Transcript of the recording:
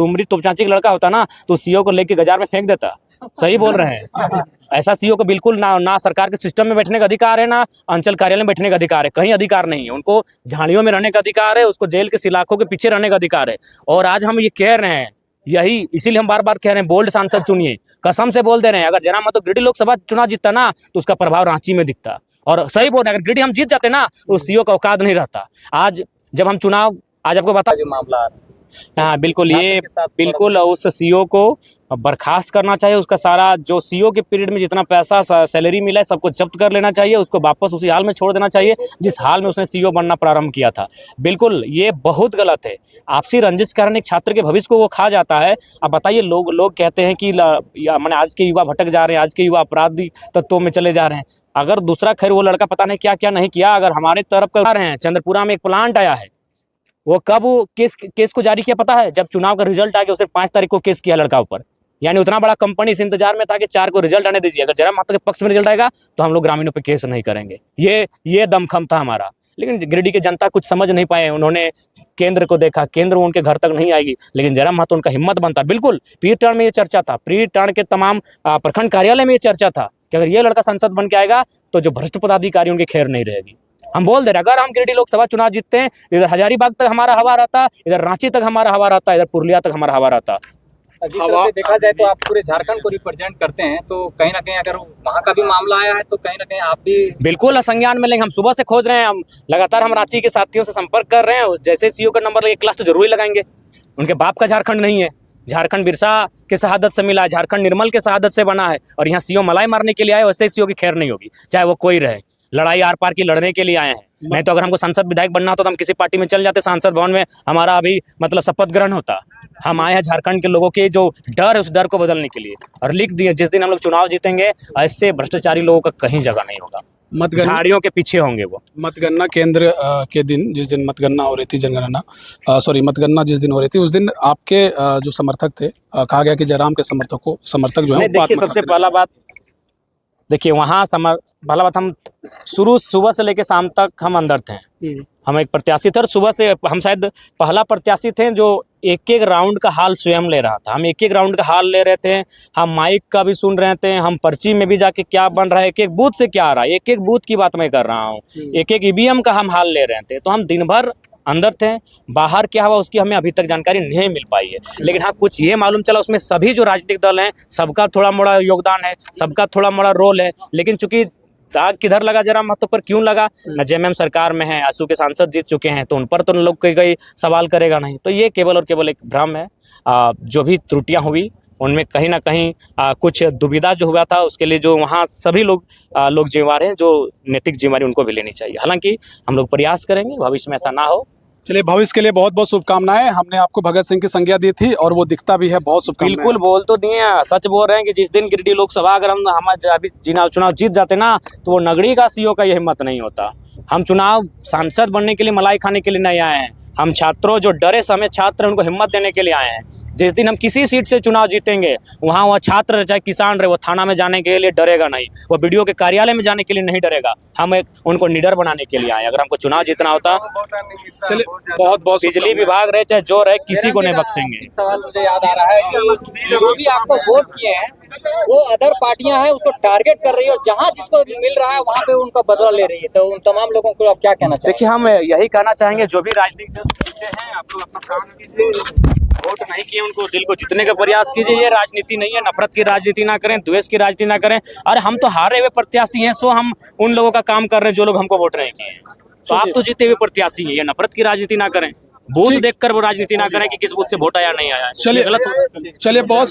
डुमरी तोपचांची का लड़का होता ना तो सीईओ को लेके बाजार में फेंक देता। सही बोल रहे हैं। ऐसा सीईओ को बिल्कुल ना सरकार के सिस्टम में बैठने का अधिकार है, ना अंचल कार्यालय में बैठने का अधिकार है, कहीं अधिकार नहीं है। उनको झाड़ियों में रहने का अधिकार है, उसको जेल के सलाखों के पीछे रहने का अधिकार है। और आज हम ये कह रहे हैं, यही इसीलिए हम बार बार कह रहे हैं बोल्ड सांसद चुनिए, कसम से बोल दे रहे हैं। अगर जयराम महतो गिरिडीह लोकसभा चुनाव जीतता ना तो उसका प्रभाव रांची में दिखता। और सही बोल रहे हैं, अगर गिरिडीह हम जीत जाते ना तो सीईओ का औकात नहीं रहता। आज जब हम चुनाव, आज आपको बता जो मामला हाँ बिल्कुल, ये बिल्कुल उस सीईओ को बर्खास्त करना चाहिए। उसका सारा जो सीईओ के पीरियड में जितना पैसा सैलरी मिला है सबको जब्त कर लेना चाहिए। उसको वापस उसी हाल में छोड़ देना चाहिए जिस हाल में उसने सीईओ बनना प्रारंभ किया था। बिल्कुल ये बहुत गलत है। आपसी रंजिश के कारण एक छात्र के भविष्य को वो खा जाता है। अब बताइए, लोग कहते हैं कि मैंने आज के युवा भटक जा रहे हैं, आज के युवा अपराधी तत्वों में चले जा रहे हैं। अगर दूसरा, खैर वो लड़का पता नहीं क्या क्या नहीं किया, अगर हमारे तरफ कर रहे हैं, चंद्रपुरा में एक प्लांट आया है, वो कब केस को जारी किया पता है? जब चुनाव का रिजल्ट आ गया उसने 5 तारीख को केस किया लड़का ऊपर। यानी उतना बड़ा कंपनी इस इंतजार में था कि 4 को रिजल्ट आने दीजिए, अगर जयराम महतो के पक्ष में रिजल्ट आएगा तो हम लोग ग्रामीणों पे केस नहीं करेंगे। ये दमखम था हमारा। लेकिन गिरिडीह की जनता कुछ समझ नहीं पाए। उन्होंने केंद्र को देखा, केंद्र उनके घर तक नहीं आएगी, लेकिन जयराम महतो उनका हिम्मत बनता। बिल्कुल प्री टर्न में ये चर्चा था, प्री टर्न के तमाम प्रखंड कार्यालय में ये चर्चा था कि अगर ये लड़का संसद बन के आएगा तो जो भ्रष्ट पदाधिकारी उनकी खैर नहीं रहेगी। हम बोल दे रहे, अगर हम गिरिडीह लोकसभा चुनाव जीतते हैं, इधर हजारीबाग तक हमारा हवा रहता, इधर रांची तक हमारा हवा रहता, इधर पुरुलिया तक हमारा हवा रहता। जिस तरह से देखा जाए तो आप पूरे झारखंड को रिप्रेजेंट करते हैं, तो कहीं ना कहीं अगर वहाँ का भी मामला आया है तो कहीं ना कहीं आप भी बिल्कुल संज्ञान में लेंगे। हम सुबह से खोज रहे हैं, हम लगातार हम रांची के साथियों से संपर्क कर रहे हैं। जैसे सीईओ का नंबर लगे क्लास तो जरूर लगाएंगे। उनके बाप का झारखंड नहीं है, झारखंड बिरसा के शहादत से मिला है, झारखंड निर्मल के शहादत से बना है। और यहाँ सीईओ मलाई मारने के लिए आए, वैसे सीईओ की खैर नहीं होगी, चाहे वो कोई रहे। लड़ाई आर पार की लड़ने के लिए आए हैं। नहीं तो अगर हमको सांसद विधायक बनना होता तो हम किसी पार्टी में चल जाते, सांसद भवन में हमारा अभी मतलब शपथ ग्रहण होता। हम आए हैं झारखंड के लोगों के जो डर है उस डर को बदलने के लिए, और लिख दिए जिस दिन हम लोग चुनाव जीतेंगे ऐसे भ्रष्टाचारी लोगों का कहीं जगह नहीं होगा, झाड़ियों के पीछे होंगे वो। मतगणना केंद्र के दिन, जिस दिन मतगणना हो रही थी, मतगणना जिस दिन हो रही थी, उस दिन आपके जो समर्थक थे, कहा गया कि जयराम के समर्थक जो है। देखिए, सबसे पहला बात देखिए, वहाँ पहला बात, हम शुरू सुबह से लेकर शाम तक हम अंदर थे। हम एक प्रत्याशी थे और सुबह से हम शायद पहला प्रत्याशी थे जो एक एक राउंड का हाल स्वयं ले रहा था। हम एक एक राउंड का हाल ले रहे थे, हम माइक का भी सुन रहे थे, हम पर्ची में भी जाके क्या बन रहा है, एक एक बूथ से क्या आ रहा है, एक एक बूथ की बात मैं कर रहा हूँ, एक एक ईवीएम का हम हाल ले रहे थे। तो हम दिन भर अंदर थे, बाहर क्या हुआ उसकी हमें अभी तक जानकारी नहीं मिल पाई है। लेकिन हाँ, कुछ ये मालूम चला उसमें सभी जो राजनीतिक दल हैं सबका थोड़ा मोड़ा योगदान है, सबका थोड़ा मोड़ा रोल है। लेकिन चूंकि दाग किधर लगा, जयराम महतो पर क्यों लगा, न जेएमएम सरकार में है, आसू के सांसद जीत चुके हैं तो उन पर तो लोग कोई सवाल करेगा नहीं। तो ये केवल और केवल एक भ्रम है। जो भी त्रुटियां हुई उनमें कहीं ना कहीं कुछ दुविधा जो हुआ था उसके लिए जो वहाँ सभी लोग जिम्मेवार हैं, जो नैतिक जिम्मेवारी उनको भी लेनी चाहिए। हालांकि हम लोग प्रयास करेंगे भविष्य में ऐसा ना हो। चलिए, भविष्य के लिए बहुत बहुत शुभकामनाएं। हमने आपको भगत सिंह की संज्ञा दी थी और वो दिखता भी है। बहुत शुभकामनाएं। बिल्कुल बोल तो दिए, सच बोल रहे हैं कि जिस दिन गिरिडीह लोकसभा अगर हम अभी चुनाव जीत जाते ना तो वो नगरी का सीईओ का ये हिम्मत नहीं होता। हम चुनाव सांसद बनने के लिए मलाई खाने के लिए नहीं आए हैं। हम छात्रों जो डरे समय छात्र उनको हिम्मत देने के लिए आए हैं। जिस दिन हम किसी सीट से चुनाव जीतेंगे वहाँ छात्र चाहे किसान रहे, वो थाना में जाने के लिए डरेगा नहीं, वो बीडीओ के कार्यालय में जाने के लिए नहीं डरेगा। हम उनको निडर बनाने के लिए आए। अगर हमको चुनाव जीतना होता, बहुत बहुत बिजली विभाग रहे चाहे जो रहे, किसी को नहीं बख्शेंगे। सवाल मुझे याद आ रहा है कि जो भी आपको वोट किए हैं वो अदर पार्टियां हैं, उसको टारगेट कर रही है और जहां जिसको मिल रहा है वहां पे उनका बदला ले रही है। तो उन तमाम लोगों को आप क्या कहना चाहेंगे? देखिए, हम यही कहना चाहेंगे, जो भी राजनीतिक दल हैं आप लोग अपना काम कीजिए। वोट नहीं किए उनको दिल को जीतने का प्रयास कीजिए। ये राजनीति नहीं है, नफरत की राजनीति ना करें, द्वेष की राजनीति ना करें। अरे हम तो हारे हुए प्रत्याशी हैं, सो हम उन लोगों का काम कर रहे हैं जो लोग हमको वोट नहीं किए। तो आप तो जीते हुए प्रत्याशी हैं, ये नफरत की राजनीति ना करें, बूथ देखकर वो राजनीति ना करें कि किस बूथ से वोट आया नहीं आया। चलिए बहुत